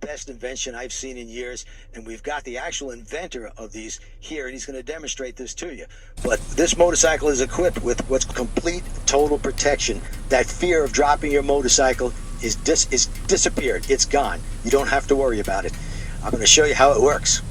best invention I've seen in years, and we've got the actual inventor of these here, and he's going to demonstrate this to you. But this motorcycle is equipped with what's complete total protection. That fear of dropping your motorcycle is disappeared. It's gone. You don't have to worry about it. I'm going to show you how it works.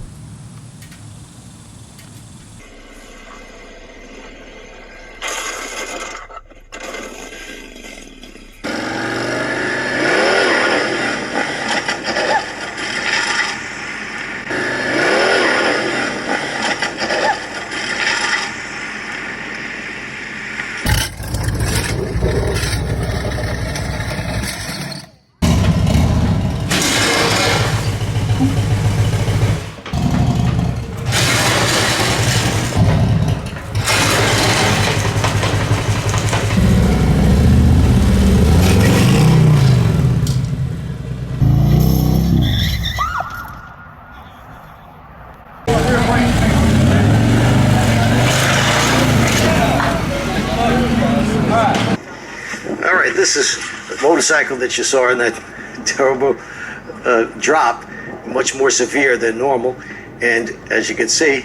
Alright, this is the motorcycle that you saw in that terrible drop, much more severe than normal, and as you can see,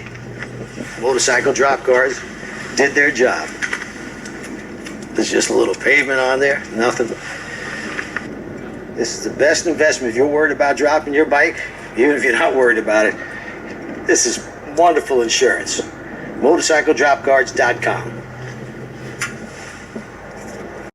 motorcycle drop guards did their job. There's just a little pavement on there, nothing. This is the best investment if you're worried about dropping your bike, even if you're not worried about it. This is wonderful insurance. MotorcycleDropGuards.com.